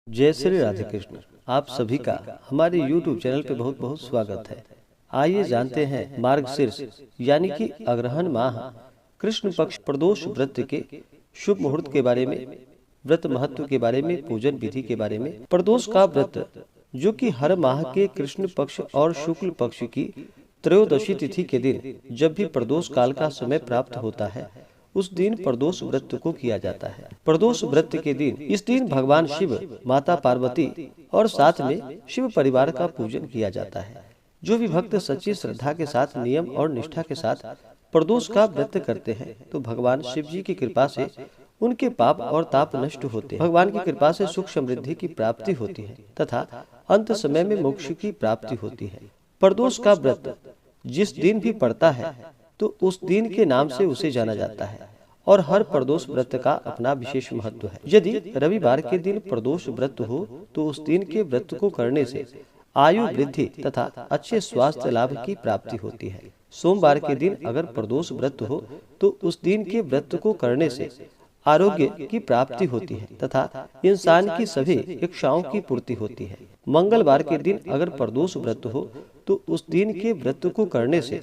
जय श्री राधे कृष्ण। आप सभी का हमारे YouTube चैनल पे बहुत बहुत स्वागत है। आइए जानते हैं मार्गशीर्ष यानी कि अग्रहण माह कृष्ण पक्ष प्रदोष व्रत के शुभ मुहूर्त के बारे में, व्रत महत्व के बारे में, पूजन विधि के बारे में। प्रदोष का व्रत जो कि हर माह के कृष्ण पक्ष और शुक्ल पक्ष की त्रयोदशी तिथि के दिन जब भी प्रदोष काल का समय प्राप्त होता है उस दिन प्रदोष व्रत को किया जाता है। प्रदोष व्रत के दिन इस दिन भगवान शिव, माता पार्वती और साथ में शिव परिवार का पूजन किया जाता है। जो भी भक्त सच्ची श्रद्धा के साथ, नियम और निष्ठा के साथ प्रदोष का व्रत करते हैं तो भगवान शिव जी की कृपा से उनके पाप और ताप नष्ट होते हैं। भगवान की कृपा से सुख समृद्धि की प्राप्ति होती है तथा अंत समय में मोक्ष की प्राप्ति होती है। प्रदोष का व्रत जिस दिन भी पड़ता है तो उस दिन के नाम से उसे जाना जाता है और हर प्रदोष व्रत का अपना विशेष महत्व है। यदि रविवार के दिन प्रदोष व्रत हो तो उस दिन के व्रत को करने से आयु वृद्धि तथा अच्छे स्वास्थ्य लाभ की प्राप्ति होती है। सोमवार के दिन अगर प्रदोष व्रत हो तो उस दिन के व्रत को करने से आरोग्य की प्राप्ति होती है तथा इंसान की सभी इच्छाओं की पूर्ति होती है। मंगलवार के दिन अगर प्रदोष व्रत हो तो उस दिन के व्रत को करने से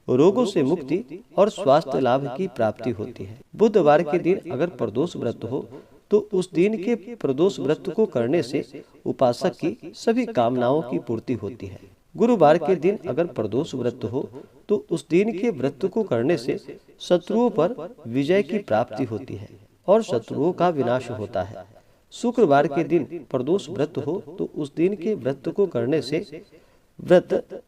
रोगों से मुक्ति और स्वास्थ्य लाभ की प्राप्ति होती है। बुधवार के दिन अगर प्रदोष व्रत हो तो उस दिन के प्रदोष व्रत को करने से उपासक की सभी कामनाओं की पूर्ति होती है। गुरुवार के दिन अगर प्रदोष व्रत हो तो उस दिन के व्रत को करने से शत्रुओं पर विजय की प्राप्ति होती है और शत्रुओं का विनाश होता है। शुक्रवार के दिन प्रदोष व्रत हो तो उस दिन के व्रत को करने से व्रत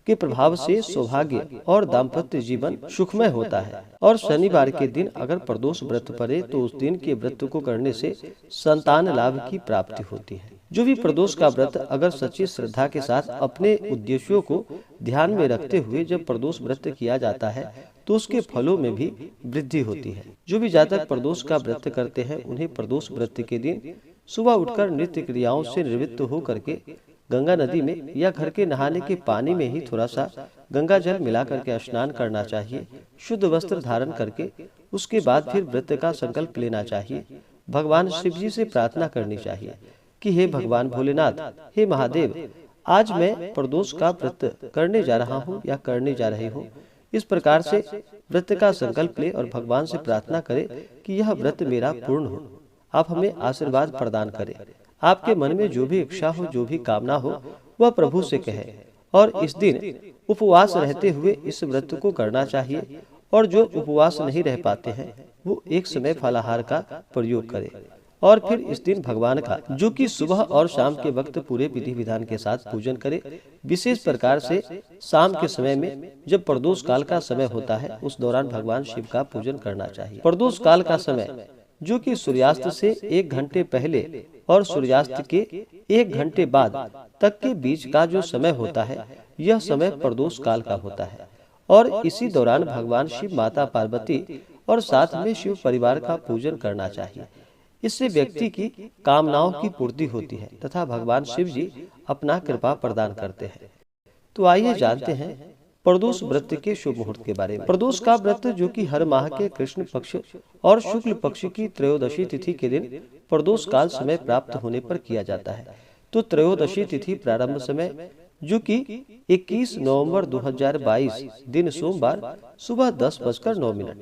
के प्रभाव से सौभाग्य और दाम्पत्य जीवन सुखमय होता है। और शनिवार के दिन अगर प्रदोष व्रत पड़े तो उस दिन के व्रत को करने से संतान लाभ की प्राप्ति होती है। जो भी प्रदोष का व्रत अगर सच्ची श्रद्धा के साथ अपने उद्देश्यों को ध्यान में रखते हुए जब प्रदोष व्रत किया जाता है तो उसके फलों में भी वृद्धि होती है। जो भी जातक प्रदोष का व्रत करते हैं उन्हें प्रदोष व्रत के दिन सुबह उठकर नित्य क्रियाओं से निवृत्त होकर के गंगा नदी में या घर के नहाने के पानी में ही थोड़ा सा गंगा जल मिला करके स्नान करना चाहिए। शुद्ध वस्त्र धारण करके उसके बाद फिर व्रत का संकल्प लेना चाहिए। भगवान शिव जी से प्रार्थना करनी चाहिए कि हे भगवान भोलेनाथ, हे महादेव, आज मैं प्रदोष का व्रत करने जा रहा हूँ या करने जा रही हूँ। इस प्रकार से व्रत का संकल्प ले और भगवान से प्रार्थना करे कि यह व्रत मेरा पूर्ण हो, आप हमें आशीर्वाद प्रदान करें। आपके मन में जो भी इच्छा हो, जो भी कामना हो, वह प्रभु से कहे। और इस दिन उपवास रहते हुए इस व्रत को करना चाहिए। और जो उपवास नहीं रह पाते हैं वो एक समय फलाहार का प्रयोग करें। और फिर इस दिन भगवान का जो कि सुबह और शाम के वक्त पूरे विधि विधान के साथ पूजन करे। विशेष प्रकार से शाम के समय में जब प्रदोष काल का समय होता है उस दौरान भगवान शिव का पूजन करना चाहिए। प्रदोष काल का समय जो कि सूर्यास्त से 1 घंटे पहले और सूर्यास्त के 1 घंटे बाद तक के बीच का जो समय होता है यह समय प्रदोष काल का होता है। और इसी दौरान भगवान शिव, माता पार्वती और साथ में शिव परिवार का पूजन करना चाहिए। इससे व्यक्ति की कामनाओं की पूर्ति होती है तथा भगवान शिव जी अपना कृपा प्रदान करते हैं। तो आइए जानते हैं प्रदोष व्रत के शुभ मुहूर्त के बारे में। प्रदोष का व्रत जो कि हर माह के कृष्ण पक्ष और शुक्ल पक्ष की त्रयोदशी तिथि के दिन प्रदोष काल समय प्राप्त होने पर किया जाता है। तो त्रयोदशी तिथि प्रारंभ समय जो कि 21 नवंबर 2022 दिन सोमवार सुबह 10:09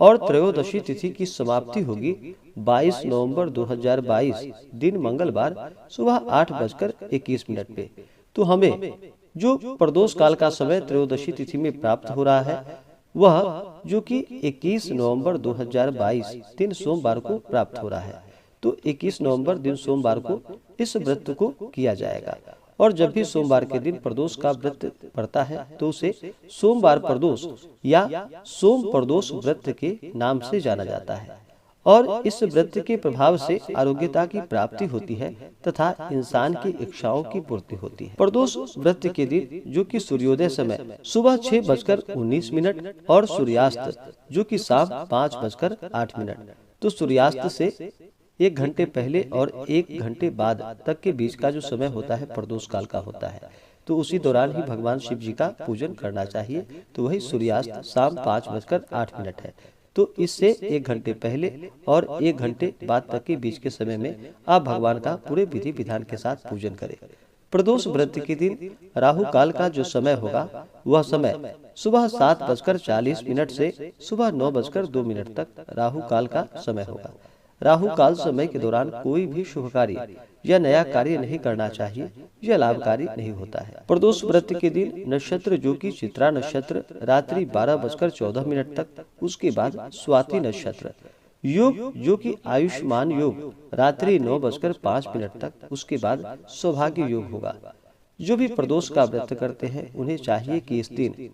और त्रयोदशी तिथि की समाप्ति होगी 22 नवंबर 2022 दिन मंगलवार सुबह 8:21 पे। तो हमें जो प्रदोष काल का समय त्रयोदशी तिथि में प्राप्त हो रहा है वह जो कि 21 नवंबर 2022 दिन सोमवार को प्राप्त हो रहा है। तो 21 नवंबर दिन सोमवार को इस व्रत को किया जाएगा। और जब भी सोमवार के दिन प्रदोष का व्रत पड़ता है तो उसे सोमवार प्रदोष या सोम प्रदोष व्रत के नाम से जाना जाता है। और इस व्रत के प्रभाव से आरोग्यता की प्राप्ति होती है तथा इंसान की इच्छाओं की पूर्ति होती है। प्रदोष व्रत के दिन जो कि सूर्योदय समय सुबह 6:19 और सूर्यास्त जो कि शाम 5:08। तो सूर्यास्त से 1 घंटे पहले और 1 घंटे बाद तक के बीच का जो समय होता है प्रदोष काल का होता है। तो उसी दौरान ही भगवान शिव जी का पूजन करना चाहिए। तो वही सूर्यास्त शाम 5:08 है। तो इससे 1 घंटे पहले और 1 घंटे बाद तक के बीच के समय में आप भगवान का पूरे विधि विधान के साथ पूजन करें। प्रदोष व्रत के दिन राहु काल का जो समय होगा वह समय सुबह 7:40 से सुबह 9:02 तक राहु काल का समय होगा। राहु काल समय के दौरान कोई भी शुभ कार्य या नया कार्य नहीं करना चाहिए, यह लाभकारी नहीं होता है। प्रदोष व्रत के दिन नक्षत्र जो कि चित्रा नक्षत्र रात्रि 12:14 तक, उसके बाद स्वाति नक्षत्र, योग जो कि आयुष्मान योग रात्रि 9:05 तक, उसके बाद सौभाग्य योग होगा। जो भी प्रदोष का व्रत करते हैं उन्हें चाहिए कि इस दिन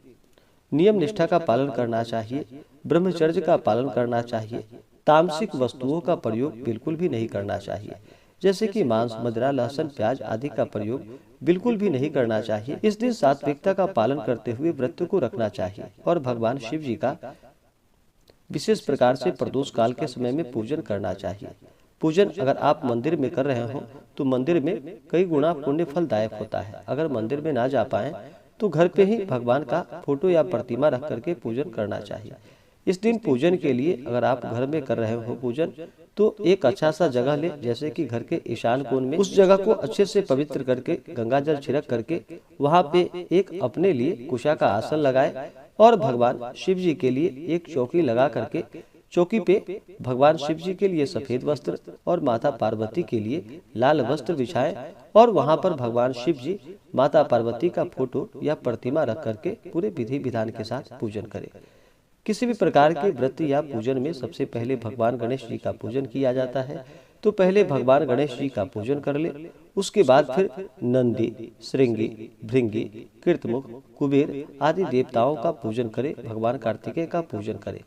नियम निष्ठा का पालन करना चाहिए, ब्रह्मचर्य का पालन करना चाहिए, तामसिक वस्तुओं का प्रयोग बिल्कुल भी नहीं करना चाहिए, जैसे कि मांस, मदिरा, लहसुन, प्याज आदि का प्रयोग बिल्कुल भी नहीं करना चाहिए। इस दिन सात्विकता का पालन करते हुए व्रत को रखना चाहिए और भगवान शिव जी का विशेष प्रकार से प्रदोष काल के समय में पूजन करना चाहिए। पूजन अगर आप मंदिर में कर रहे हो तो मंदिर में कई गुना पुण्य फलदायक होता है। अगर मंदिर में ना जा पाए तो घर पे ही भगवान का फोटो या प्रतिमा रख करके पूजन करना चाहिए। इस दिन पूजन के लिए अगर आप घर में कर रहे हो पूजन तो एक अच्छा सा जगह ले, जैसे कि घर के ईशान कोण में उस जगह को अच्छे से पवित्र करके गंगा जल छिड़क करके वहाँ पे एक अपने लिए कुशा का आसन लगाए और भगवान शिव जी के लिए एक चौकी लगा करके चौकी पे भगवान शिव जी के लिए सफेद वस्त्र और माता पार्वती के लिए लाल वस्त्र बिछाएं और वहां पर भगवान शिव जी, माता पार्वती का फोटो या प्रतिमा रख करके पूरे विधि विधान के साथ पूजन करें। किसी भी प्रकार के व्रत या पूजन में सबसे पहले भगवान गणेश जी का पूजन किया जाता है, तो पहले भगवान गणेश जी का पूजन कर ले, उसके बाद फिर नंदी, श्रृंगी, भृंगी, कीर्तमुख, कुबेर आदि देवताओं का पूजन करे, भगवान कार्तिकेय का पूजन करे।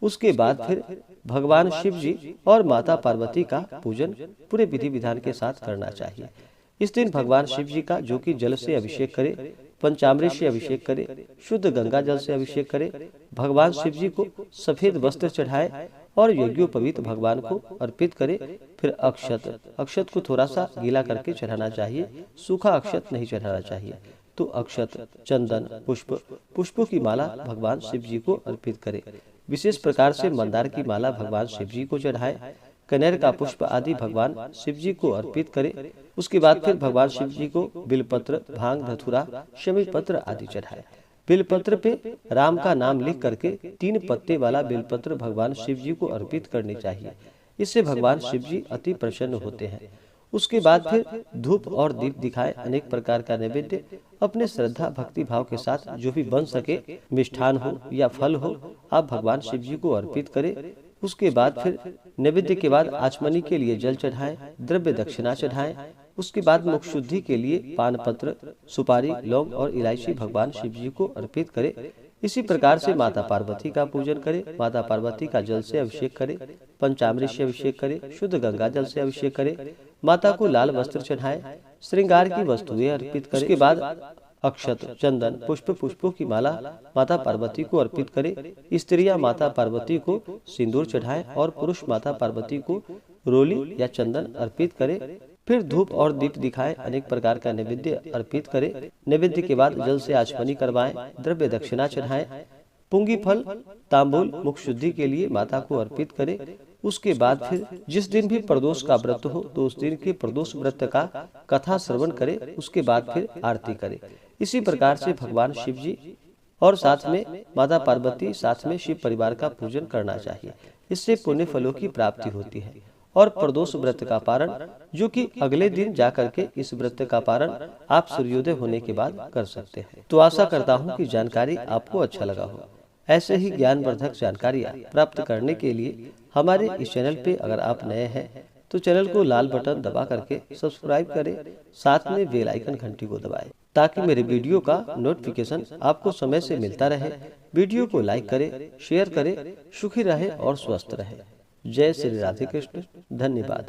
उसके बाद फिर भगवान शिव जी और माता पार्वती का पूजन पूरे विधि विधान के साथ करना चाहिए। इस दिन भगवान शिव जी का जो कि जल से अभिषेक करे, पंचामृत से अभिषेक करे, शुद्ध गंगा जल से अभिषेक करे, भगवान शिव जी को सफेद वस्त्र चढ़ाए और यज्ञोपवीत भगवान को अर्पित करे। फिर अक्षत को थोड़ा सा गीला करके चढ़ाना चाहिए, सूखा अक्षत नहीं चढ़ाना चाहिए। तो अक्षत, चंदन, पुष्पों की माला भगवान शिव जी को अर्पित करे। विशेष प्रकार से मंदार की माला भगवान शिव जी को चढ़ाए, कनेर का पुष्प आदि भगवान शिव जी को अर्पित करे। उसके बाद फिर भगवान शिव जी को बिलपत्र, भांग, धतूरा, शमी पत्र आदि चढ़ाए। बिलपत्र पे राम का नाम लिख करके 3 पत्ते वाला बिलपत्र भगवान शिव जी को अर्पित करनी चाहिए। इससे भगवान शिव जी अति प्रसन्न होते हैं। उसके बाद फिर धूप और दीप दिखाए, अनेक प्रकार का नैवेद्य अपने श्रद्धा भक्ति भाव के साथ जो भी बन सके, मिष्ठान हो या फल हो, आप भगवान शिव जी को अर्पित करें। उसके बाद फिर नैवेद्य के बाद आचमनी के लिए जल चढ़ाएं, द्रव्य दक्षिणा चढ़ाएं। उसके बाद मुख शुद्धि के लिए पान पत्र, सुपारी, लौंग और इलायची भगवान शिव जी को अर्पित करें। इसी प्रकार से माता पार्वती का पूजन करें, माता पार्वती का जल से अभिषेक करें, पंचामृत से अभिषेक करें, शुद्ध गंगा जल से अभिषेक करें, माता को लाल वस्त्र चढ़ाएं, श्रृंगार की वस्तुएं अर्पित करें। उसके बाद अक्षत, चंदन, पुष्पों की माला माता पार्वती को अर्पित करें। स्त्रियां माता पार्वती को सिंदूर चढ़ाएं और पुरुष माता पार्वती को रोली या चंदन अर्पित करें। फिर धूप और दीप दिखाएं, अनेक प्रकार का नैवेद्य अर्पित करें। नैवेद्य के बाद जल से आचमनी करवाएं, द्रव्य दक्षिणा चढ़ाएं, पुंगी फल, तांबूल मुख शुद्धि के लिए माता को अर्पित करें। उसके बाद फिर जिस दिन भी प्रदोष का व्रत हो तो उस दिन के प्रदोष व्रत का कथा श्रवण करें। उसके बाद फिर आरती करें। इसी प्रकार से भगवान शिव जी और साथ में माता पार्वती, साथ में शिव परिवार का पूजन करना चाहिए। इससे पुण्य फलों की प्राप्ति होती है। और प्रदोष व्रत का पारण जो कि अगले दिन जाकर के इस व्रत का पारण आप सूर्योदय होने के बाद कर सकते हैं। तो आशा करता हूँ कि जानकारी आपको अच्छा लगा हो। ऐसे ही ज्ञानवर्धक जानकारियाँ प्राप्त करने के लिए हमारे इस चैनल पे अगर आप नए हैं तो चैनल को लाल बटन दबा करके सब्सक्राइब करें, साथ में बेल आइकन घंटी को दबाएं ताकि मेरे वीडियो का नोटिफिकेशन आपको समय से मिलता रहे। वीडियो को लाइक करें, शेयर करें, सुखी रहे और स्वस्थ रहे। जय श्री राधे कृष्ण। धन्यवाद।